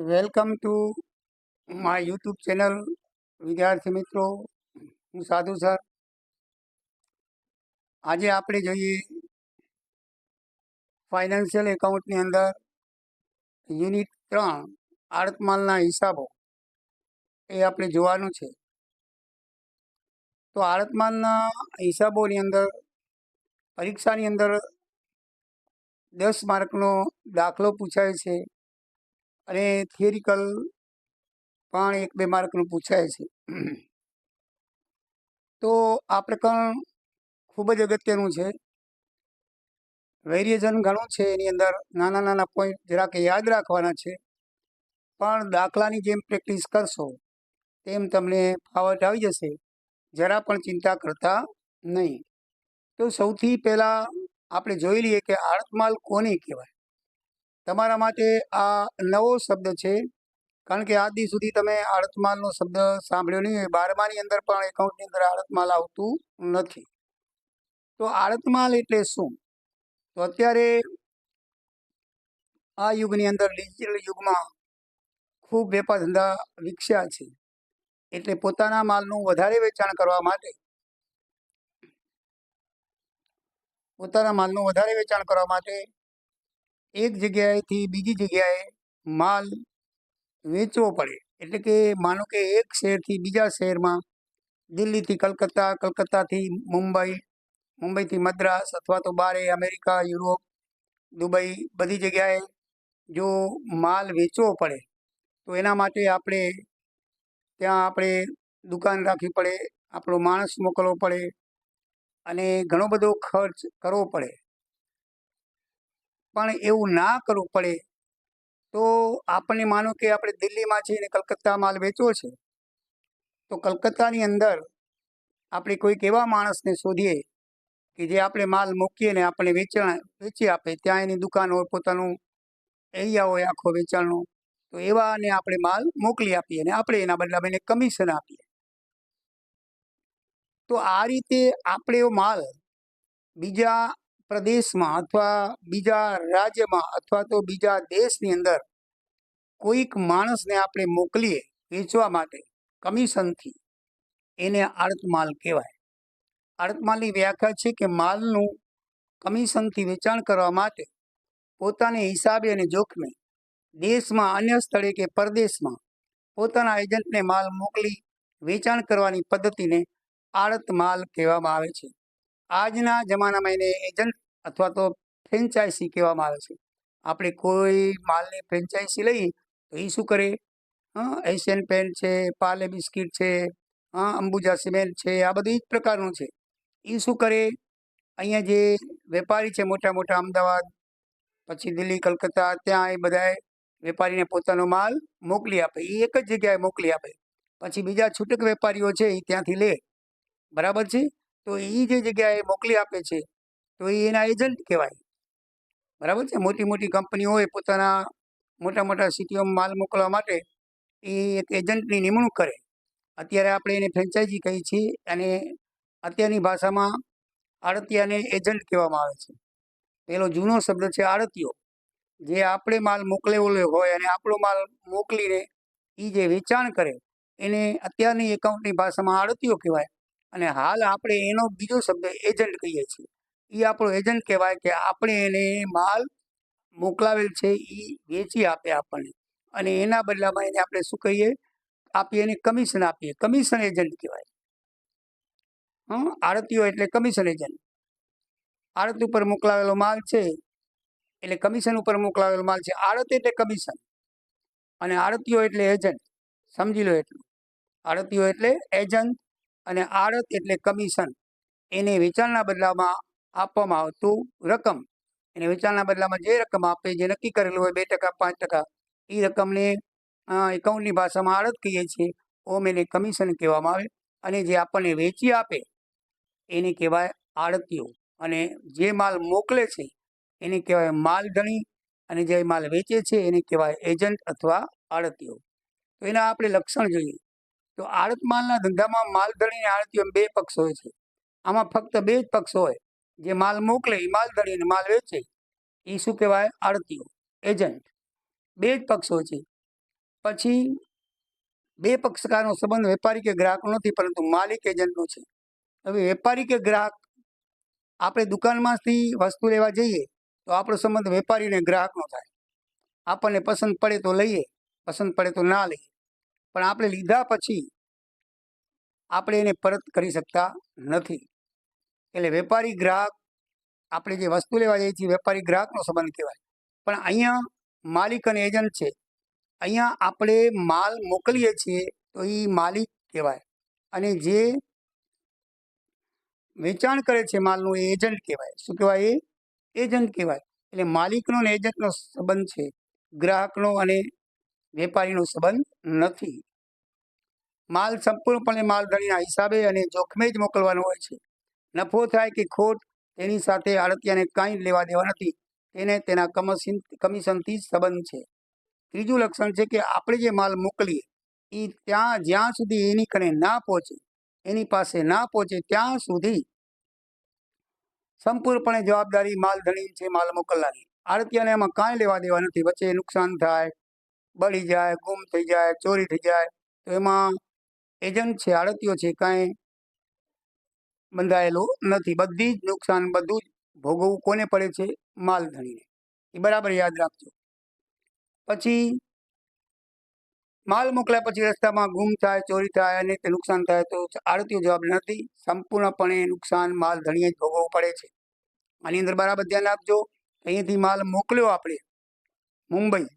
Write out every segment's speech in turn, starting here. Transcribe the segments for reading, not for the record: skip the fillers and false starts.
Welcome to my YouTube channel. વિદ્યાર્થી મિત્રો, હું સાધુ સર. આજે આપણે જોઈએ ફાઇનાન્શિયલ એકાઉન્ટની અંદર યુનિટ 3 આડતમાલના હિસાબો એ આપણે જોવાનું છે. તો આડતમાલના હિસાબોની અંદર પરીક્ષાની અંદર 10 માર્કનો દાખલો પૂછાય છે અને થિયરિકલ પણ 1-2 માર્કનું પૂછાય છે. તો આ પ્રકરણ ખૂબ જ અગત્યનું છે. વેરિએશન ઘણું છે, એની અંદર નાના નાના પોઈન્ટ જરાક યાદ રાખવાના છે, પણ દાખલાની જેમ પ્રેક્ટિસ કરશો તેમ તમને ફાવટ આવી જશે. જરા પણ ચિંતા કરતા નહીં. તો સૌથી પહેલાં આપણે જોઈ લઈએ કે આડતમાલ કોને કહેવાય. તમારા માટે આ નવો શબ્દ છે, કારણ કે આજ દી સુધી તમે આડતમાલનો શબ્દ સાંભળ્યો નહીં હોય. 12માની અંદર પણ એકાઉન્ટની અંદર આડતમાલ આવતું નથી. તો આડતમાલ એટલે શું? તો અત્યારે આ યુગની અંદર, ડિજિટલ યુગમાં ખૂબ વેપાર ધંધા વિકસ્યા છે. એટલે પોતાના માલનું વધારે વેચાણ કરવા માટે એક જગ્યાએથી બીજી જગ્યાએ માલ વેચવો પડે. એટલે કે માનો કે એક શહેરથી બીજા શહેરમાં, દિલ્હીથી કલકત્તા, કલકત્તાથી મુંબઈ, મુંબઈથી મદ્રાસ, અથવા તો બારે અમેરિકા, યુરોપ, દુબઈ, બધી જગ્યાએ જો માલ વેચવો પડે તો એના માટે આપણે દુકાન રાખવી પડે, આપણો માણસ મોકલવો પડે અને ઘણો બધો ખર્ચ કરવો પડે. પણ એવું ના કરવું પડે તો આપણને માનો કે આપણે દિલ્હીમાં છીએ અને કલકત્તા માલ વેચવો છે, તો કલકત્તાની અંદર આપણે કોઈક એવા માણસને શોધીએ કે જે આપણે માલ મૂકીએ ને આપણે વેચી આપે. ત્યાં એની દુકાન હોય, પોતાનું એરિયા હોય આખો વેચાણનો. તો એવાને આપણે માલ મોકલી આપીએ અને આપણે એના બદલામાં એને કમિશન આપીએ. તો આ રીતે આપણે માલ બીજા પ્રદેશમાં અથવા બીજા રાજ્યમાં અથવા તો બીજા દેશની અંદર કોઈક માણસને આપણે મોકલીએ વેચવા માટે કમિશનથી, એને આડતમાલ કહેવાય. આડતમાલની વ્યાખ્યા છે કે માલનું કમિશનથી વેચાણ કરવા માટે પોતાને હિસાબે અને જોખમે દેશમાં, અન્ય સ્થળે કે પરદેશમાં પોતાના એજન્ટને માલ મોકલી વેચાણ કરવાની પદ્ધતિને આડતમાલ કહેવામાં આવે છે. આજના જમાનામાં એને એજન્ટ અથવા તો ફ્રેન્ચાઇઝી કહેવામાં આવે છે. આપણે કોઈ માલની ફ્રેન્ચાઇઝી લઈએ તો એ શું કરે, એશિયન પેન્ટ છે, પાર્લે બિસ્કિટ છે, અંબુજા સિમેન્ટ છે, આ બધું જ પ્રકારનું છે. એ શું કરે, અહીંયા જે વેપારી છે મોટા મોટા, અમદાવાદ, પછી દિલ્હી, કલકત્તા, ત્યાં એ બધાએ વેપારીને પોતાનો માલ મોકલી આપે. એ એક જ જગ્યાએ મોકલી આપે. પછી બીજા છૂટક વેપારીઓ છે એ ત્યાંથી લે. બરાબર છે. તો એ જે જગ્યાએ મોકલી આપે છે તો એ એના એજન્ટ કહેવાય. બરાબર છે. મોટી મોટી કંપનીઓ હોય, પોતાના મોટા મોટા સિટીઓમાં માલ મોકલવા માટે એ એક એજન્ટની નિમણૂક કરે. અત્યારે આપણે એને ફ્રેન્ચાઇઝી કહીએ છીએ અને અત્યારની ભાષામાં આડતિયાને એજન્ટ કહેવામાં આવે છે. પેલો જૂનો શબ્દ છે આડતિયો, જે આપણે માલ મોકલેલો હોય અને આપણો માલ મોકલીને એ જે વેચાણ કરે એને અત્યારની એકાઉન્ટની ભાષામાં આડતિયો કહેવાય. અને હાલ આપણે એનો બીજો શબ્દ એજન્ટ કહીએ છીએ. એ આપણો એજન્ટ કહેવાય કે આપણે એને માલ મોકલાવેલ છે એ વેચી આપે આપણને, અને એના બદલામાં એને આપણે શું કહીએ, આપીએ, એને કમિશન આપીએ. કમિશન એજન્ટ કહેવાય. આડતિયો એટલે કમિશન એજન્ટ. આડત ઉપર મોકલાવેલો માલ છે એટલે કમિશન ઉપર મોકલાવેલો માલ છે. આડત એટલે કમિશન અને આડતિયો એટલે એજન્ટ. સમજી લો એટલું. આડતિયો એટલે એજન્ટ અને આડત એટલે કમિશન. એને વેચાણના બદલામાં આપવામાં આવતું રકમ, એને વેચાણના બદલામાં જે રકમ આપે, જે નક્કી કરેલું હોય 2%, 5%, એ રકમને એકાઉન્ટની ભાષામાં આડત કહીએ છીએ. ઓમ એને કમિશન કહેવામાં આવે. અને જે આપણને વેચી આપે એને કહેવાય આડતિયો. અને જે માલ મોકલે છે એને કહેવાય માલધણી, અને જે માલ વેચે છે એને કહેવાય એજન્ટ અથવા આડતિયો. તો એના આપણે લક્ષણ જોઈએ. તો આડત માલના ધંધામાં માલધણી અને આડતિયો 2 પક્ષ હોય છે. આમાં ફક્ત 2 જ પક્ષ હોય. જે માલ મોકલે એ માલધણી અને માલ વેચે એ શું કહેવાય, આડતિયો, એજન્ટ. 2 જ પક્ષ હોય છે. પછી બે પક્ષકારનો સંબંધ વેપારી કે ગ્રાહકનો નથી, પરંતુ માલિક એજન્ટનો છે. હવે વેપારી કે ગ્રાહક, આપણે દુકાનમાંથી વસ્તુ લેવા જઈએ તો આપણો સંબંધ વેપારી અને ગ્રાહકનો થાય. આપણને પસંદ પડે તો લઈએ, પસંદ પડે તો ના લઈએ. પણ આપણે લીધા પછી આપણે એને પરત કરી શકતા નથી. એટલે વેપારી ગ્રાહક, આપણે જે વસ્તુ લેવા જઈએ છીએ વેપારી ગ્રાહકનો સંબંધ કહેવાય. પણ અહીંયા માલિક અને એજન્ટ છે. અહીંયા આપણે માલ મોકલીએ છીએ તો એ માલિક કહેવાય, અને જે વેચાણ કરે છે માલનું એ એજન્ટ કહેવાય. શું કહેવાય? એ એજન્ટ કહેવાય. એટલે માલિકનો અને એજન્ટનો સંબંધ છે, ગ્રાહકનો અને વેપારીનો સંબંધ નથી. માલ સંપૂર્ણપણે માલધણીના હિસાબે અને જોખમે જ મોકલવાનો હોય છે. નફો થાય કે ખોટ તેની સાથે આડતિયાને કાંઈ લેવા દેવા નથી. તેને તેના કમિશનથી જ સંબંધ છે. ત્રીજું લક્ષણ છે કે આપણે જે માલ મોકલીએ એ જ્યાં સુધી એની કને ના પહોંચે, એની પાસે ના પહોંચે ત્યાં સુધી સંપૂર્ણપણે જવાબદારી માલધણી છે, માલ મોકલનારી. આડતિયાને એમાં કાંઈ લેવા દેવા નથી. વચ્ચે નુકસાન થાય, બળી જાય, ગુમ થઈ જાય, ચોરી થઈ જાય તો એમાં એજન્ટ છે, આડતિયો છે, કાંઈ બંધાયેલો નથી. બધી જ નુકસાન બધું જ ભોગવવું કોને પડે છે? માલધણીને. એ બરાબર યાદ રાખજો. પછી માલ મોકલ્યા પછી રસ્તામાં ગુમ થાય, ચોરી થાય અને તે નુકસાન થાય તો આડતિયો જવાબ નથી. સંપૂર્ણપણે નુકસાન માલધણીએ જ ભોગવવું પડે છે. આની અંદર બરાબર ધ્યાન આપજો. અહીંયાથી માલ મોકલ્યો આપણે મુંબઈ,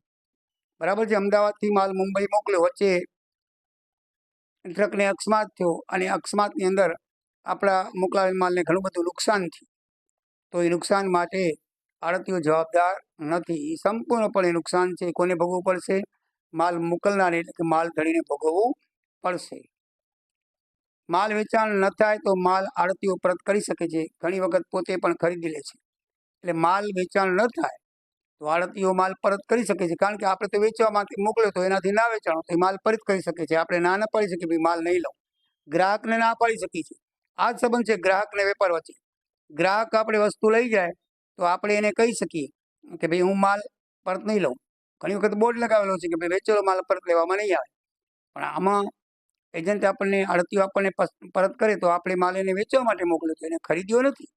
બરાબર છે, અમદાવાદથી માલ મુંબઈ મોકલ્યો, વચ્ચે ટ્રકને અકસ્માત થયો અને અકસ્માતની અંદર આપણા મોકલાવેલ માલને ઘણું બધું નુકસાન થયું. તો એ નુકસાન માટે આડતિયો જવાબદાર નથી. એ સંપૂર્ણપણે નુકસાન છે કોને ભોગવવું પડશે? માલ મોકલનાર એટલે કે માલધણીને ભોગવવું પડશે. માલ વેચાણ ન થાય તો માલ આડતિયો પરત કરી શકે છે. ઘણી વખત પોતે પણ ખરીદી લે છે. એટલે માલ વેચાણ ન થાય તો આડતિયો માલ પરત કરી શકે છે. કારણ કે આપણે તો વેચવામાંથી મોકલ્યો તો એનાથી ના વેચાણો તો એ માલ પરત કરી શકે છે. આપણે ના પાડી શકીએ ભાઈ માલ નહીં લઉં. ગ્રાહકને ના પાડી શકીએ છીએ. આ જ સંબંધ છે ગ્રાહક ને વેપાર વચ્ચે. ગ્રાહક આપણે વસ્તુ લઈ જાય તો આપણે એને કહી શકીએ કે ભાઈ હું માલ પરત નહીં લઉં. ઘણી વખત બોર્ડ લગાવેલો છે કે ભાઈ વેચેલો માલ પરત લેવામાં નહીં આવે. પણ આમાં એજન્ટ આપણને, આડતિયો આપણને પરત કરે તો આપણે માલ એને વેચવા માટે મોકલ્યો તો એને ખરીદ્યો નથી.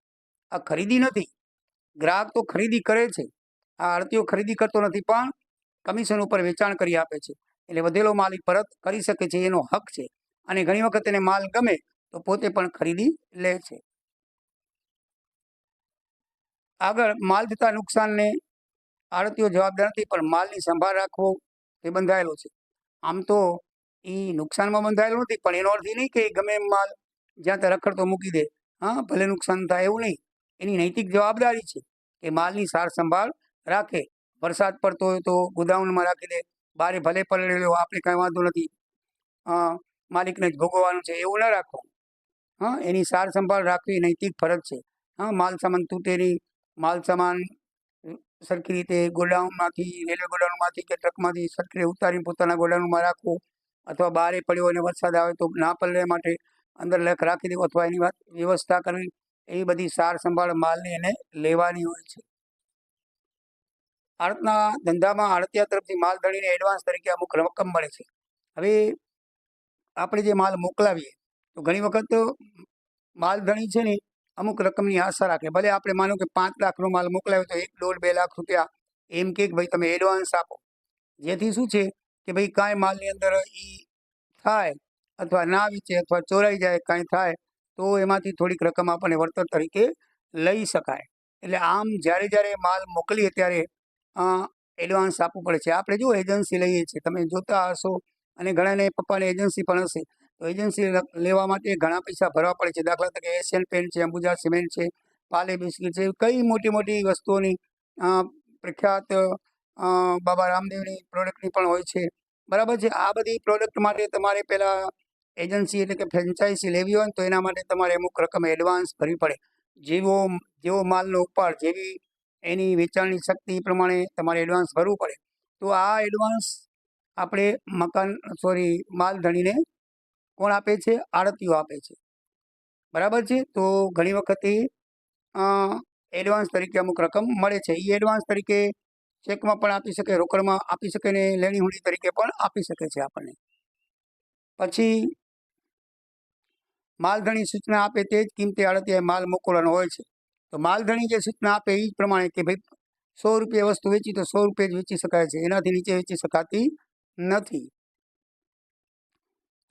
આ ખરીદી નથી. ગ્રાહક તો ખરીદી કરે છે, આ આડતિયો ખરીદી કરતો નથી, પણ કમિશન ઉપર વેચાણ કરી આપે છે. એટલે વધેલો માલ પરત કરી શકે છે, એનો હક છે. અને ઘણી વખત એને માલ ગમે તો પોતે પણ ખરીદી લે છે. આગળ માલ થતા નુકસાનને આડતિયો જવાબદાર નથી, પણ માલની સંભાળ રાખવો તે બંધાયેલો છે. આમ તો એ નુકસાનમાં બંધાયેલો નથી, પણ એનો અર્થ એ નહીં કે ગમે એમ માલ જ્યાં ત્યાં રખડતો મૂકી દે. હા, ભલે નુકસાન થાય એવું નહીં. એની નૈતિક જવાબદારી છે કે માલની સાર સંભાળ રાખે. વરસાદ પડતો હોય તો ગોદાઉનમાં રાખી દે, બારે ભલે પડેલો આપણે કાંઈ વાંધો નથી, માલિકને જ ભોગવવાનું છે એવું ન રાખવું. હા, એની સાર સંભાળ રાખવી નૈતિક ફરજ છે. હા, માલ સામાન તૂટે નહીં, માલ સામાન સરખી રીતે ગોડાઉનમાંથી, રેલવે ગોડાઉનમાંથી કે ટ્રકમાંથી સરખી રીતે ઉતારીને પોતાના ગોડાઉનમાં રાખવું, અથવા બહારે પડ્યો અને વરસાદ આવે તો ના પડે માટે અંદર રાખી દેવું, અથવા એની વ્યવસ્થા કરવી. એવી બધી સાર સંભાળ માલની એને લેવાની હોય છે. આડતના ધંધામાં આડતિયા તરફથી માલધણીને એડવાન્સ તરીકે અમુક રકમ મળે છે. હવે આપણે જે માલ મોકલાવીએ તો ઘણી વખત માલધણી છે ને અમુક રકમની આશા રાખે. ભલે આપણે માનો કે 5 લાખનો માલ મોકલાવ્યો તો 1, 1.5, 2 લાખ રૂપિયા એમ કે ભાઈ તમે એડવાન્સ આપો. જેથી શું છે કે ભાઈ કાંઈ માલની અંદર એ થાય અથવા ના વેચે અથવા ચોરાઈ જાય કાંઈ થાય તો એમાંથી થોડીક રકમ આપણને વળતર તરીકે લઈ શકાય. એટલે આમ જ્યારે માલ મોકલીએ ત્યારે એડવાન્સ આપવું પડે છે. આપણે જો એજન્સી લઈએ છીએ, તમે જોતા હશો, અને ઘણાને પપ્પાને એજન્સી પણ હશે, તો એજન્સી લેવા માટે ઘણા પૈસા ભરવા પડે છે. દાખલા તરીકે એશિયન પેન્ટ છે, અંબુજા સિમેન્ટ છે, પાલે બિસ્કિટ છે, કઈ મોટી મોટી વસ્તુઓની પ્રખ્યાત બાબા રામદેવની પ્રોડક્ટની પણ હોય છે. બરાબર છે. આ બધી પ્રોડક્ટ માટે તમારે પહેલાં એજન્સી એટલે કે ફ્રેન્ચાઇઝી લેવી હોય ને તો એના માટે તમારે અમુક રકમ એડવાન્સ ભરવી પડે. જેવો માલનો ઉપાડ, જેવી એની વેચાણની શક્તિ પ્રમાણે તમારે એડવાન્સ ભરવું પડે. તો આ એડવાન્સ આપણે માલધણીને કોણ આપે છે? આડતિયો આપે છે. બરાબર છે. તો ઘણી વખતે એડવાન્સ તરીકે અમુક રકમ મળે છે. એ એડવાન્સ તરીકે ચેકમાં પણ આપી શકે, રોકડમાં આપી શકે ને લેણી હુંડી તરીકે પણ આપી શકે છે આપણને. પછી માલધણી સૂચના આપે તે જ કિંમતે આડતિયાએ માલ મોકલવાનો હોય છે. તો માલધણી જે સૂચના આપે એ જ પ્રમાણે કે ભાઈ 100 રૂપિયા વસ્તુ વેચી તો 100 રૂપિયા જ વેચી શકાય છે, એનાથી નીચે વેચી શકાતી નથી.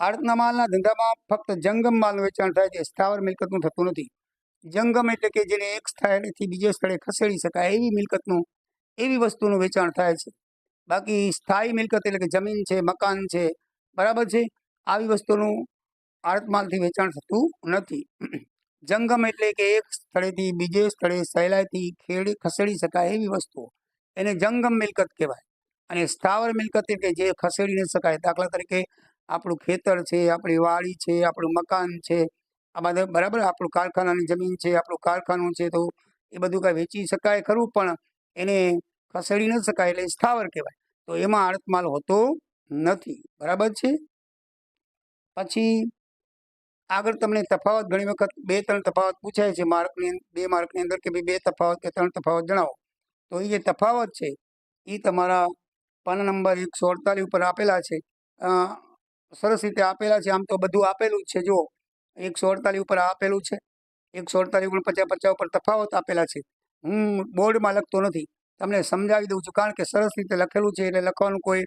આડતના માલના ધંધામાં ફક્ત જંગમ માલનું વેચાણ થાય છે, સ્થાવર મિલકતનું થતું નથી. જંગમ એટલે કે જેને એક સ્થળેથી બીજે સ્થળે ખસેડી શકાય એવી મિલકતનું, એવી વસ્તુનું વેચાણ થાય છે. બાકી સ્થાયી મિલકત એટલે કે જમીન છે, મકાન છે, બરાબર છે, આવી વસ્તુનું આડત માલથી વેચાણ થતું નથી. જંગમ એટલે કે એક સ્થળેથી બીજે સ્થળે સહેલાઈથી ખસેડી શકાય એવી વસ્તુઓ, એને જંગમ મિલકત કહેવાય. અને સ્થાવર મિલકત એટલે જે ખસેડી ન શકાય, દાખલા તરીકે આપણું ખેતર છે, આપણી વાડી છે, આપણું મકાન છે, આ બધા બરાબર, આપણું કારખાનાની જમીન છે, આપણું કારખાનું છે, તો એ બધું કાંઈ વેચી શકાય ખરું પણ એને ખસેડી ન શકાય એટલે સ્થાવર કહેવાય. તો એમાં આડત માલ હોતો નથી, બરાબર છે. પછી આગળ તમને તફાવત ઘણી વખત 2-3 તફાવત પૂછાય છે માર્કની 2 માર્કની અંદર કે ભાઈ 2 તફાવત કે 3 તફાવત જણાવો. તો એ જે તફાવત છે એ તમારા પાના નંબર 148 ઉપર આપેલા છે. સરસ રીતે આપેલા છે, આમ તો બધું આપેલું જ છે. જો 148 ઉપર આપેલું છે, 148 ઉપર 50-50 ઉપર તફાવત આપેલા છે. હું બોર્ડમાં લખતો નથી, તમને સમજાવી દઉં છું, કારણ કે સરસ રીતે લખેલું છે એટલે લખવાનું કોઈ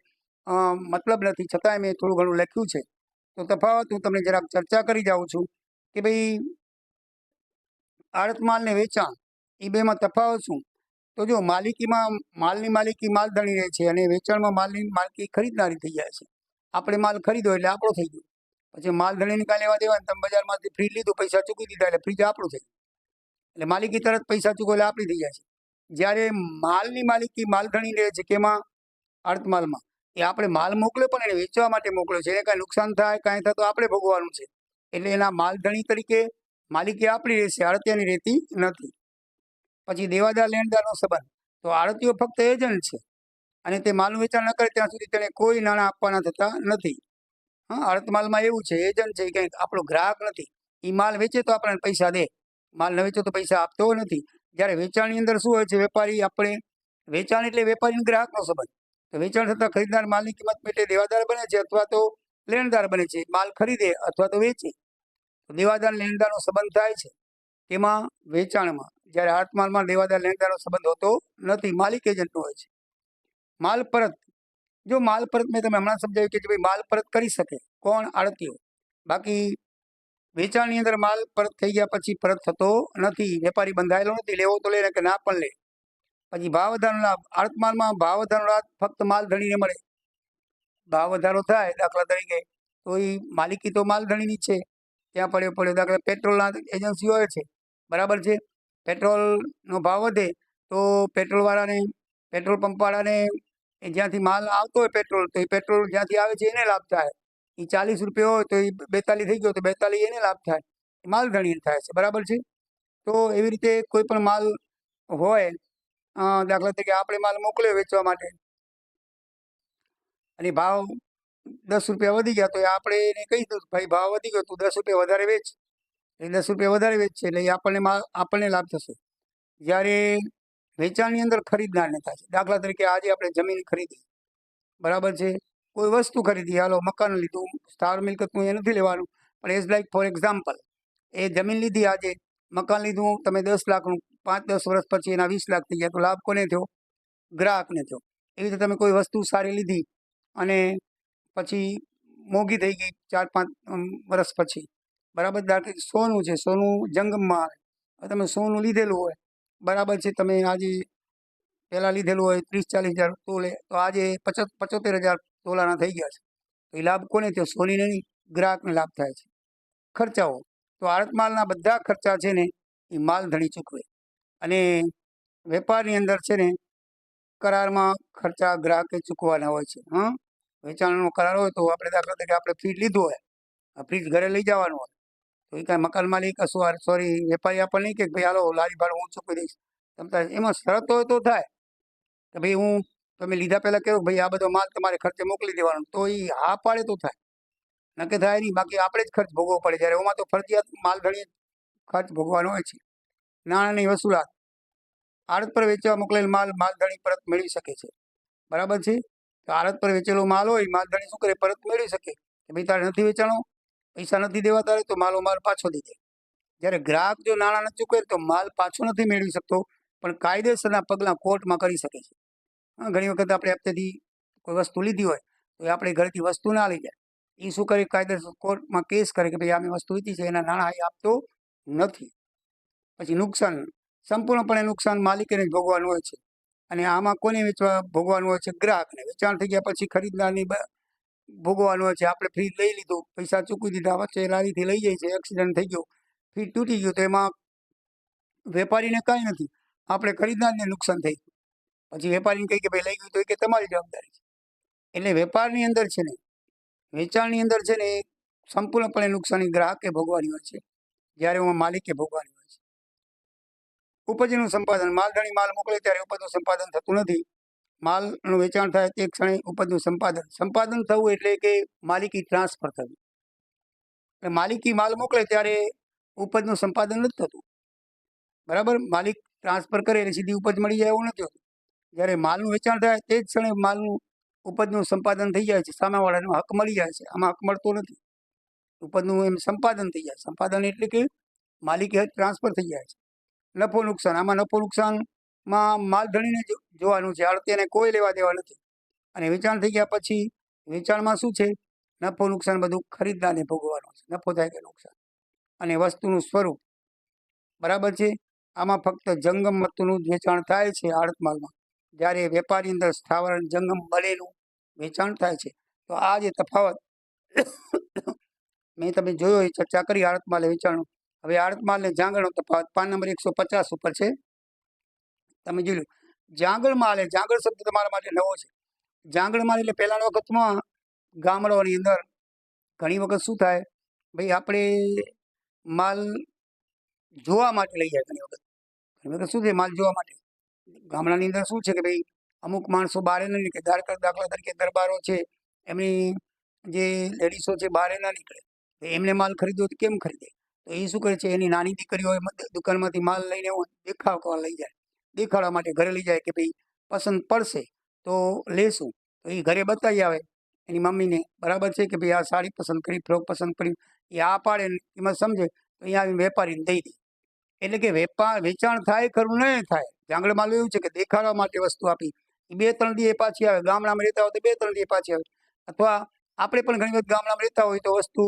મતલબ નથી, છતાંય મેં થોડું ઘણું લખ્યું છે. તો તફાવત હું તમને જરાક ચર્ચા કરી જાઉં છું કે ભાઈ આડત માલ ને વેચાણ એ બેમાં તફાવત શું. તો જો માલિકીમાં માલની માલિકી માલધણી રહે છે અને વેચાણમાં માલની માલિકી ખરીદનારી થઈ જાય છે. આપણે માલ ખરીદો એટલે આપણો થઈ ગયો, પછી માલધણીને કાંઈ લેવા દેવા, તમે બજારમાંથી ફ્રીજ લીધું, પૈસા ચૂકવી દીધા એટલે ફ્રીજ આપણું થઈ ગયું, એટલે માલિકી તરત પૈસા ચૂકવો એટલે આપણી થઈ જાય છે. જ્યારે માલની માલિકી માલધણી રહે છે કેમાં, આડત માલમાં, એ આપણે માલ મોકલ્યો પણ એને વેચવા માટે મોકલ્યો છે, એને કાંઈ નુકસાન થાય કાંઈ થાય તો આપણે ભોગવવાનું છે, એટલે એના માલધણી તરીકે માલિકી આપણી રહેશે, આડતિયાની રહેતી નથી. પછી દેવાદાર લેણદારનો સંબંધ, તો આડતીઓ ફક્ત એજન્ટ છે અને તે માલનું વેચાણ ન કરે ત્યાં સુધી તેને કોઈ નાણાં આપવાના થતા નથી. હા, આડત માલમાં એવું છે, એજન્ટ છે, કંઈક આપણો ગ્રાહક નથી. એ માલ વેચે તો આપણને પૈસા દે, માલ ન વેચે તો પૈસા આપતો નથી. જ્યારે વેચાણની અંદર શું હોય છે, વેપારી આપણે વેચાણ એટલે વેપારી ગ્રાહકનો સંબંધ. તો વેચાણ થતાં ખરીદનાર માલની કિંમત પેટે દેવાદાર બને છે અથવા તો લેણદાર બને છે, માલ ખરીદે અથવા તો વેચે. દેવાદાર લેણદારનો સંબંધ થાય છે તેમાં વેચાણમાં, જ્યારે આડત માલમાં દેવાદાર લેણદારનો સંબંધ હોતો નથી, માલિક એજન્ટનો હોય છે. માલ પરત, જો માલ પરત મેં તમે હમણાં સમજાવ્યું કે ભાઈ માલ પરત કરી શકે કોણ, આડતીઓ. બાકી વેચાણની અંદર માલ પરત થઈ ગયા પછી પરત થતો નથી, વેપારી બંધાયેલો નથી, લેવો તો લે કે ના પણ લે. પછી ભાવ વધારાનો લાભ, આડત માલમાં ભાવ વધારાનો લાભ ફક્ત માલધણીને મળે. ભાવ વધારો થાય દાખલા તરીકે તો એ માલિકી તો માલધણીની છે, ત્યાં પડ્યો દાખલા પેટ્રોલના એજન્સી હોય છે, બરાબર છે, પેટ્રોલનો ભાવ વધે તો પેટ્રોલવાળાને, પેટ્રોલ પંપવાળાને જ્યાંથી માલ આવતો હોય પેટ્રોલ, તો એ પેટ્રોલ જ્યાંથી આવે છે એને લાભ થાય. એ 40 રૂપિયા હોય તો એ 42 થઈ ગયો તો 42 એને લાભ થાય, માલધણીને થાય છે, બરાબર છે. તો એવી રીતે કોઈ પણ માલ હોય, દાખલા તરીકે આપણે માલ મોકલ્યો વેચવા માટે અને ભાવ 10 રૂપિયા વધી ગયા તો આપણે એને કહી દઉં ભાઈ ભાવ વધી ગયો, તું 10 રૂપિયા વધારે વેચ, એટલે 10 રૂપિયા વધારે વેચશે એટલે એ આપણને લાભ થશે. જ્યારે વેચાણની અંદર ખરીદનારને થાય છે, દાખલા તરીકે આજે આપણે જમીન ખરીદી, બરાબર છે, કોઈ વસ્તુ ખરીદી, હાલો મકાન લીધું, સ્થાવર મિલકતનું એ નથી લેવાનું, પણ એઝ લાઈક ફોર એક્ઝામ્પલ એ જમીન લીધી, આજે મકાન લીધું તમે 10 લાખનું, 5-10 વર્ષ પછી એના 20 લાખ થઈ ગયા, તો લાભ કોને થયો, ગ્રાહકને થયો. એવી રીતે તમે કોઈ વસ્તુ સારી લીધી અને પછી મોંઘી થઈ ગઈ 4-5 વર્ષ પછી, બરાબર. દાખલા સોનું છે, સોનું જંગમમાં આવે, તમે સોનું લીધેલું હોય, બરાબર છે, તમે આજે પહેલાં લીધેલું હોય 30-40 હજાર તોલે, તો આજે 75,000 તોલાના થઈ ગયા છે, તો એ લાભ કોને થયો, સોનીને નહીં, ગ્રાહકને લાભ થાય છે. ખર્ચાઓ, તો આડત માલના બધા ખર્ચા છે ને એ માલધણી ચૂકવે, અને વેપારની અંદર છે ને કરારમાં ખર્ચા ગ્રાહકે ચૂકવાના હોય છે. હા, વેચાણનો કરાર હોય તો આપણે દાખલા તરીકે આપણે ફ્રીજ લીધું હોય, ફ્રીજ ઘરે લઈ જવાનું હોય, તો એ કાંઈ મકાન માલિક સોરી વેપારી આપણને નહીં કે ભાઈ હાલો લારી ભાડું હું ચૂકવી દઈશ, એમાં શરત હોય તો થાય કે ભાઈ હું, તમે લીધા પહેલાં કહો ભાઈ આ બધો માલ તમારે ખર્ચે મોકલી દેવાનો, તો એ હા પાડે તો થાય, નક્કી થાય નહીં. બાકી આપણે જ ખર્ચ ભોગવવો પડે, જ્યારે એમાં તો ફરજિયાત માલધણી ખર્ચ ભોગવવાનો હોય છે. નાણાંની વસૂલાત, આડત પર વેચવા મોકલેલ માલ માલધારી પરત મેળવી શકે છે, બરાબર છે. તો આડત પર વેચેલો માલ હોય માલધારી શું કરે, પરત મેળવી શકે કે ભાઈ તારે નથી વેચાણો, પૈસા નથી દેવા તારે, તો માલ પાછો દઈ દે. જ્યારે ગ્રાહક જો નાણાં નથી ચૂકવે તો માલ પાછો નથી મેળવી શકતો, પણ કાયદેસરના પગલાં કોર્ટમાં કરી શકે છે. ઘણી વખત આપણે હપ્તેથી કોઈ વસ્તુ લીધી હોય તો આપણે ઘરેથી વસ્તુ ના લઈ જાય, એ શું કરે, કાયદેસર કોર્ટમાં કેસ કરે કે ભાઈ અમે વસ્તુ લીધી છે, એના નાણાં એ આપતો નથી. પછી નુકસાન, સંપૂર્ણપણે નુકસાન માલિકને જ ભોગવવાનું હોય છે, અને આમાં કોને વેચવા ભોગવવાનું હોય છે, ગ્રાહકને. વેચાણ થઈ ગયા પછી ખરીદનારની ભોગવવાનું હોય છે. આપણે ફ્રીજ લઈ લીધું, પૈસા ચૂકવી દીધા, વચ્ચે લારીથી લઈ જાય છે, એક્સિડન્ટ થઈ ગયો, ફ્રીજ તૂટી ગયું, તો એમાં વેપારીને કાંઈ નથી, આપણે ખરીદનારને નુકસાન થઈ ગયું. પછી વેપારીને કહી કે ભાઈ લઈ ગયું તો એ કે તમારી જવાબદારી છે. એટલે વેપારની અંદર છે ને, વેચાણની અંદર છે ને, સંપૂર્ણપણે નુકસાની ગ્રાહકે ભોગવવાની હોય છે, જ્યારે એમાં માલિકે ભોગવવાની હોય છે. ઉપજનું સંપાદન, માલધારી માલ મોકલે ત્યારે ઉપજનું સંપાદન થતું નથી. માલનું વેચાણ થાય તે ક્ષણે ઉપજનું સંપાદન થવું એટલે કે માલિકી ટ્રાન્સફર થવી. એટલે માલિકી માલ મોકલે ત્યારે ઉપજનું સંપાદન નથી થતું, બરાબર. માલિક ટ્રાન્સફર કરે એટલે સીધી ઉપજ મળી જાય એવું નથી હોતું. જ્યારે માલનું વેચાણ થાય તે જ ક્ષણે માલનું ઉપજનું સંપાદન થઈ જાય છે, સામેવાળાનો હક મળી જાય છે. આમાં હક મળતો નથી, ઉપજનું એમ સંપાદન થઈ જાય. સંપાદન એટલે કે માલિકી હક ટ્રાન્સફર થઈ જાય છે. નફો નુકસાન, આમાં નફો નુકસાનમાં માલધણીને જોવાનું છે, આડતીને કોઈ લેવા દેવા નથી. અને વેચાણ થઈ ગયા પછી વેચાણમાં શું છે, નફો નુકસાન બધું ખરીદનારને ભોગવવાનું છે, નફો થાય કે નુકસાન. અને વસ્તુનું સ્વરૂપ, બરાબર છે. આમાં ફક્ત જંગમ વસ્તુનું જ વેચાણ થાય છે આડત માલમાં, જ્યારે વેપારી અંદર સ્થાવર જંગમ બનેલું વેચાણ થાય છે. તો આ જે તફાવત મેં તમે જોયો એ ચર્ચા કરી આડત માલ વેચાણનું. હવે આડત માલ ને જાંગળનો તફાવત પાન નંબર 150 ઉપર છે, તમે જોઈ લો. જાંગળ માલ, જાંગળ શબ્દ તમારા માટે નવો છે. જાંગળ માલ એટલે પહેલાના વખતમાં ગામડાઓની અંદર ઘણી વખત શું થાય, ભાઈ આપણે માલ જોવા માટે લઈ જાય. ઘણી વખત શું છે, માલ જોવા માટે ગામડાની અંદર શું છે કે ભાઈ અમુક માણસો બહાર ન નીકળે, દાખલા તરીકે દરબારો છે, એમની જે લેડીસો છે બહાર ના નીકળે, એમને માલ ખરીદવો તો કેમ ખરીદે, તો એ શું કરે છે, એની નાની દીકરીઓ દુકાનમાંથી માલ લઈને દેખાવ કરવા લઈ જાય, દેખાડવા માટે ઘરે લઈ જાય કે ભાઈ પસંદ પડશે તો લેશું. તો એ ઘરે બતાવી આવે એની મમ્મીને, બરાબર છે, કે ભાઈ આ સાડી પસંદ કરી, ફ્રોક પસંદ કરી, એ આ પાડે ને એમાં સમજે તો અહીંયા આવીને વેપારીને દઈ દે. એટલે કે વેચાણ થાય ખરું નહીં થાય. જાંગળ માલ એવું છે કે દેખાડવા માટે વસ્તુ આપી, એ 2-3 દિવસે પાછી આવે. ગામડામાં રહેતા હોય તો 2-3 દિવસે પાછી આવે. અથવા આપણે પણ ઘણી વખત ગામડામાં રહેતા હોય તો વસ્તુ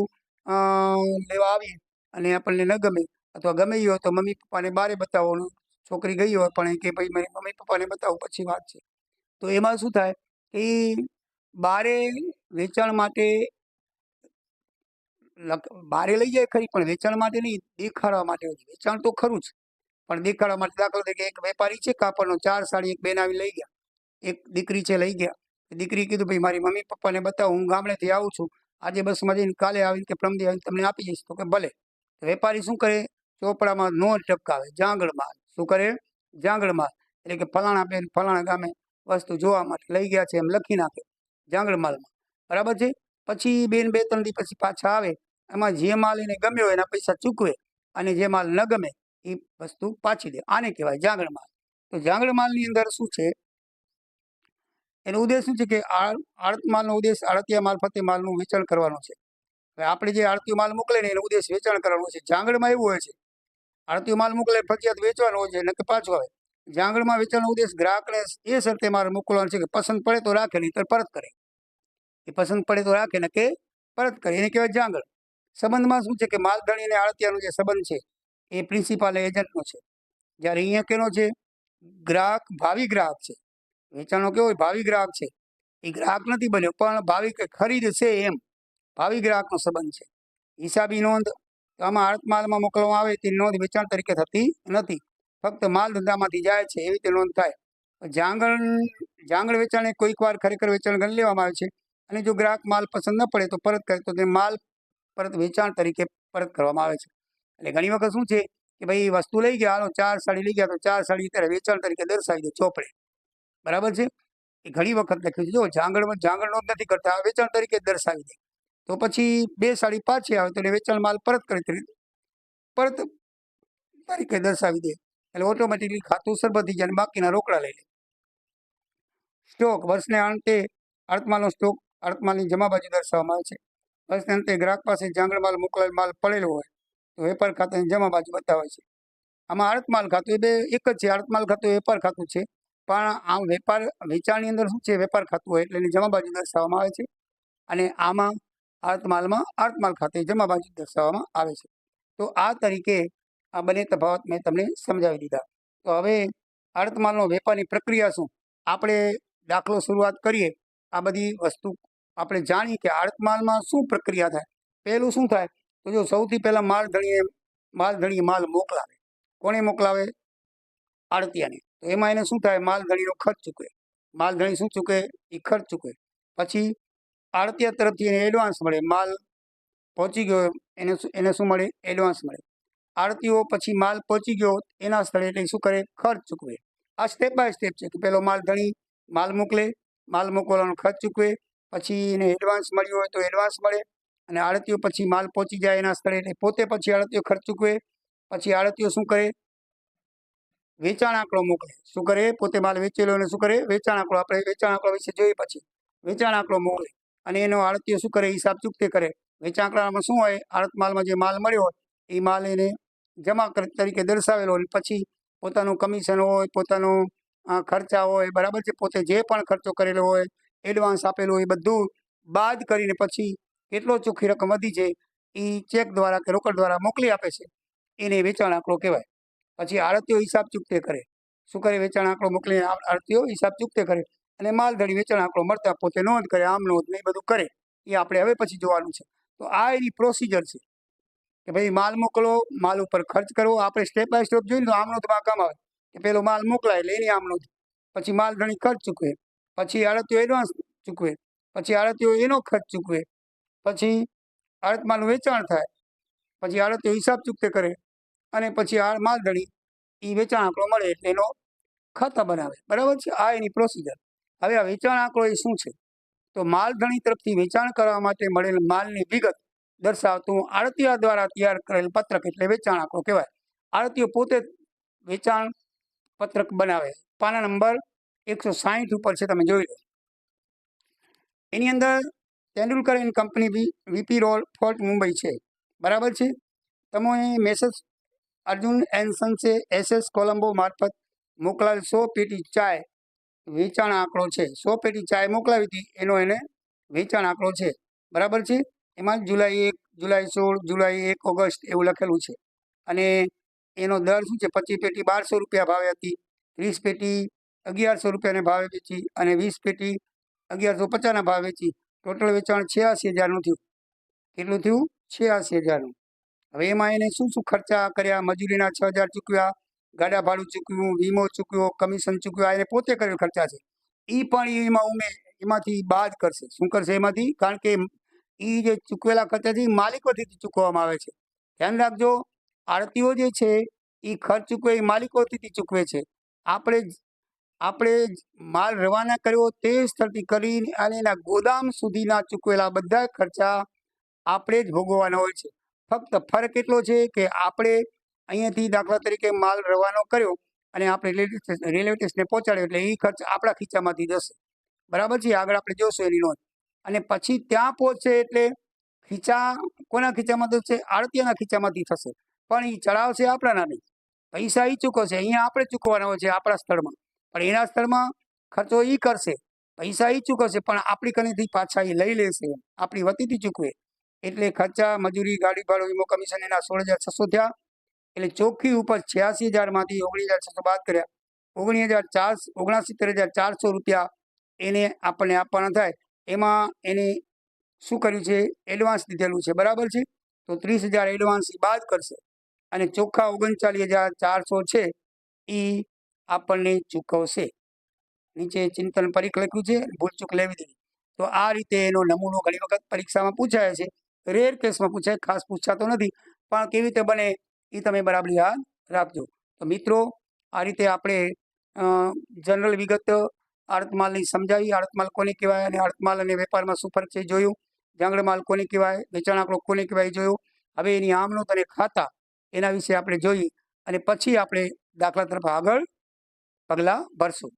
લેવા આવીએ અને આપણને ન ગમે, અથવા ગમે હોય તો મમ્મી પપ્પાને બારે બતાવવાનું. છોકરી ગઈ હોય પણ કે ભાઈ મારી મમ્મી પપ્પાને બતાવું પછી વાત છે. તો એમાં શું થાય કે બારે વેચાણ માટે બારે લઈ જાય ખરી, પણ વેચાણ માટે નહીં, દેખાડવા માટે. વેચાણ તો ખરું જ, પણ દેખાડવા માટે. દાખલા તરીકે એક વેપારી છે કાપડનો, 4 સાડી એક બેન આવી લઈ ગયા, એક દીકરી છે લઈ ગયા. દીકરી કીધું ભાઈ મારી મમ્મી પપ્પાને બતાવું, હું ગામડેથી આવું છું, આજે બસમાં જઈને કાલે આવીને કે પ્રમદી આવીને તમને આપી જઈશ. તો કે ભલે. વેપારી શું કરે, ચોપડામાં નોંધ ટપકાવે, જાંગળ માલ. શું કરે, જાંગળ માલ. એટલે કે ફલાણા બેન ફલાણા ગામે વસ્તુ જોવા માટે લઈ ગયા છે, એમ લખી નાખે જાંગળ માલમાં, બરાબર છે. પછી બેન 2-3 દિવસ પછી પાછા આવે, એમાં જે માલ એને ગમ્યો હોય એના પૈસા ચૂકવે, અને જે માલ ન ગમે એ વસ્તુ પાછી દે. આને કહેવાય જાંગળ માલ. તો જાંગળ માલની અંદર શું છે, એનો ઉદ્દેશ શું છે કે આડત માલનો ઉદ્દેશ આડતિયા મારફતે માલનું વેચાણ કરવાનો છે. હવે આપણે જે આડતીયો માલ મોકલે ને એનો ઉદ્દેશ વેચાણ કરવાનો છે. જાંગળમાં એવું હોય છે, આડતીયો માલ મોકલે ફરજિયાત વેચવાનો હોય છે, નકર પાછો આવે. જાંગળમાં વેચાણનો ઉદ્દેશ ગ્રાહકને એ શરતે માલ મોકલવાનો છે કે પસંદ પડે તો રાખે, નહીં તો પરત કરે. એ પસંદ પડે તો રાખે ને કે પરત કરે, એને કહેવાય જાંગળ. સંબંધમાં શું છે કે માલધારી અને આડતિયાનો જે સંબંધ છે એ પ્રિન્સિપાલ એજન્ટનો છે. જ્યારે અહીંયા કેનો છે, ગ્રાહક ભાવિ ગ્રાહક છે. વેચાણનો કેવો હોય, ભાવિ ગ્રાહક છે. એ ગ્રાહક નથી બન્યો પણ ભાવિ ખરીદશે એમ ભાવિ ગ્રાહકનો સંબંધ છે. હિસાબી નોંધ, આમાં આડત માલમાં મોકલવામાં આવે તે નોંધ વેચાણ તરીકે થતી નથી, ફક્ત માલ ધંધામાંથી જાય છે એવી રીતે નોંધ થાય. જાંગળ વેચાણ કોઈક વાર ખરેખર વેચાણ ગણી લેવામાં આવે છે, અને જો ગ્રાહક માલ પસંદ ન પડે તો પરત કરે તો તે માલ પરત વેચાણ તરીકે પરત કરવામાં આવે છે. એટલે ઘણી વખત શું છે કે ભાઈ વસ્તુ લઈ ગયા, હાલો 4 સાડી લઈ ગયા, તો 4 સાડી અત્યારે વેચાણ તરીકે દર્શાવી દે ચોપડે, બરાબર છે. એ ઘણી વખત લખ્યું છે. જો જાંગળમાં જાંગળ નોંધ નથી કરતા, વેચાણ તરીકે દર્શાવી દે. તો પછી 2 સાડી પાછી આવે તો વેચાણ માલ પરત કરી પરત તરીકે દર્શાવી દે. એટલે ઓટોમેટિકલી ખાતું સરભર થઈ જાય અને બાકીના રોકડા લઈ લે. સ્ટોક વર્ષને અંતે આડતમાલનો સ્ટોક આડતમાલની જમા બાજુ દર્શાવવામાં આવે છે. વર્ષને અંતે ગ્રાહક પાસે જાંગડ માલ મોકલાયેલ માલ પડેલો હોય તો વેપાર ખાતાની જમા બાજુ બતાવે છે. આમાં આડતમાલ ખાતું એ બે એક જ છે. આડતમાલ ખાતું વેપાર ખાતું છે, પણ આમ વેપાર વેચાણની અંદર શું છે, વેપાર ખાતું હોય એટલે એની જમા બાજુ દર્શાવવામાં આવે છે. અને આમાં આડતમાલમાં આડતમાલ ખાતે જમા બાજુ દર્શાવવામાં આવે છે. તો આ તરીકે આ બંને તફાવત મેં તમને સમજાવી દીધા. તો હવે આડતમાલનો વેપારની પ્રક્રિયા શું, આપણે દાખલો શરૂઆત કરીએ. આ બધી વસ્તુ આપણે જાણીએ કે આડતમાલમાં શું પ્રક્રિયા થાય. પહેલું શું થાય તો જો સૌથી પહેલાં માલધણીએ માલ મોકલાવે. કોને મોકલાવે? આડતિયાને. તો એમાં એને શું થાય, માલધણીનો ખર્ચ ચૂકવે. માલધણી શું ચૂકવે? એ ખર્ચ ચૂકવે. પછી આડતિયા તરફથી એને એડવાન્સ મળે. માલ પહોંચી ગયો એને શું મળે? એડવાન્સ મળે. આડતીઓ પછી માલ પહોંચી ગયો એના સ્થળે એટલે શું કરે? ખર્ચ ચૂકવે. આ સ્ટેપ બાય સ્ટેપ છે કે પેલો માલધણી માલ મોકલે, માલ મોકલવાનો ખર્ચ ચૂકવે, પછી એને એડવાન્સ મળ્યું હોય તો એડવાન્સ મળે, અને આડતીઓ પછી માલ પહોંચી જાય એના સ્થળે એટલે પોતે પછી આડતીઓ ખર્ચ ચૂકવે. પછી આડતીઓ શું કરે? વેચાણ આંકડો મોકલે. શું કરે? પોતે માલ વેચેલો અને શું કરે? વેચાણ આંકડો. આપણે વેચાણ આંકડો વિશે જોઈએ પછી. વેચાણ આંકડો મોકલે અને એનો આડતીઓ શું કરે? હિસાબ ચૂકતે કરે. વેચાણ આંકડામાં શું હોય? આડતમાલમાં જે માલ મળ્યો હોય એ માલ એને જમા તરીકે દર્શાવેલો હોય. પછી પોતાનું કમિશન હોય, પોતાનું ખર્ચા હોય, બરાબર છે, પોતે જે પણ ખર્ચો કરેલો હોય, એડવાન્સ આપેલું હોય, એ બધું બાદ કરીને પછી કેટલો ચોખ્ખી રકમ વધી છે એ ચેક દ્વારા કે રોકડ દ્વારા મોકલી આપે છે. એને વેચાણ આંકડો કહેવાય. પછી આડતીઓ હિસાબ ચૂકતે કરે. શું કરે? વેચાણ આંકડો મોકલીને આડતીઓ હિસાબ ચૂકતે કરે અને માલધણી વેચાણ આંકડો મળતા પોતે નોંધ કરે, આમ નોંધ ને એ બધું કરે. એ આપણે હવે પછી જોવાનું છે. તો આ એની પ્રોસિજર છે કે ભાઈ માલ મોકલો, માલ ઉપર ખર્ચ કરવો. આપણે સ્ટેપ બાય સ્ટેપ જોઈએ તો આમ નોંધમાં કામ આવે કે પેલો માલ મોકલાય એટલે એની આમ નોંધ, પછી માલધણી ખર્ચ ચૂકવે, પછી આડતીઓ એડવાન્સ ચૂકવે, પછી આડતીઓ એનો ખર્ચ ચૂકવે, પછી આડતમાલનું વેચાણ થાય, પછી આડતીઓ હિસાબ ચૂકતે કરે, અને પછી આ માલધણી એ વેચાણ આંકડો મળે એટલે એનો ખાતા બનાવે. બરાબર છે? આ એની પ્રોસિજર. હવે આ વેચાણ આંકડો એ શું છે? તો માલધણી તરફથી વેચાણ કરવા માટે મળેલ માલની વિગત દર્શાવતું આડતિયા દ્વારા તૈયાર કરેલ પત્રક એટલે વેચાણ આંકડો કહેવાય. આડતીઓ પોતે વેચાણ પત્રક બનાવે. પાના નંબર 160 ઉપર છે, તમે જોઈ લો. એની અંદર Tendulkar and company VP road, Fort Mumbai છે. બરાબર છે? તમે મેસેજ અર્જુન એન્ડ સન્સે SS કોલંબો મારફત મોકલાયેલ 100 પેટી ચાય વેચાણ આંકડો છે. 100 પેટી ચાય મોકલાવી હતી એનો એને વેચાણ આંકડો છે. બરાબર છે? એમાં જુલાઈ 1, જુલાઈ 16, જુલાઈ 1, ઓગસ્ટ એવું લખેલું છે. અને એનો દર શું છે? 25 પેટી 1200 રૂપિયા ભાવે હતી, 30 પેટી 1100 રૂપિયાને ભાવે વેચી, અને 20 પેટી 1150ના ભાવે વેચી. ટોટલ વેચાણ 86,000નું થયું. કેટલું થયું? 86,000નું. હવે એમાં એને શું શું ખર્ચા કર્યા? મજૂરીના 6,000 ચૂકવ્યા, ગાડા ભાડું ચૂકવ્યું, વીમો ચૂકવ્યો, કમિશન ચૂકવ્યા. એને પોતે કરેલ ખર્ચા છે એ પણ એમાંથી બાદ કરશે. શું કરશે એમાંથી? કારણ કે એ જે ચૂકવેલા ખર્ચા છે એ માલિકોથી ચૂકવવામાં આવે છે. ધ્યાન રાખજો, આડતીઓ જે છે એ ખર્ચ ચૂકવે એ માલિકોથી ચૂકવે છે. આપણે માલ રવાના કર્યો તે સ્થળથી કરીને અને એના ગોદામ સુધીના ચૂકવેલા બધા ખર્ચા આપણે જ ભોગવવાના હોય છે. ફક્ત ફરક એટલો છે કે આપણે અહીંયાથી દાખલા તરીકે માલ રવાનો કર્યો અને આપણે રેલવે સ્ટેશને પહોંચાડ્યો એટલે એ ખર્ચ આપણા ખીચામાંથી જશે. બરાબર છે? આગળ આપણે જોશું એની નોંધ. અને પછી ત્યાં પહોંચશે એટલે કોના ખીચામાં થશે? આડતિયાના ખીચામાંથી થશે. પણ એ ચડાવશે આપણાના નહીં, પૈસા એ ચૂકવશે. અહીંયા આપણે ચૂકવવાના હોય છે આપણા સ્થળમાં, પણ એના સ્થળમાં ખર્ચો એ કરશે, પૈસા એ ચૂકવશે, પણ આપણી કનેથી પાછા એ લઈ લેશે, આપણી વતીથી ચૂકવે. એટલે ખર્ચા, મજૂરી, ગાડી ભાડું, વીમો, કમિશન એના 16,600 થયા. એટલે ચોખ્ખી ઉપર 86,000માંથી 19,600 બાદ કર્યા. 69,400 રૂપિયા એને આપણને આપવાના થાય. એમાં એને શું કર્યું છે? એડવાન્સ દીધેલું છે. બરાબર છે? તો 30,000 એડવાન્સ બાદ કરશે અને ચોખ્ખા 39,400 છે એ આપણને ચૂકવશે. નીચે ચિંતન પરીખ લખ્યું છે, ભૂલચૂક લેવી દેવી. તો આ રીતે એનો નમૂનો ઘણી વખત પરીક્ષામાં પૂછાય છે. રેર કેસમાં પૂછાય, ખાસ પૂછાતો નથી, પણ કેવી રીતે બને એ તમે બરાબર યાદ રાખજો. તો મિત્રો, આ રીતે આપણે જનરલ વિગત આડતમાલની સમજાવી. આડતમાલ કોને કહેવાય અને આડતમાલ અને વેપારમાં શું ફરક છે જોયું. જાંગડ માલ કોને કહેવાય, વેચાણ આંકડો કોને કહેવાય જોયું. હવે એની આમ નોંધ અને ખાતા એના વિશે આપણે જોઈએ. અને પછી આપણે દાખલા તરફ આગળ પગલાં ભરશું.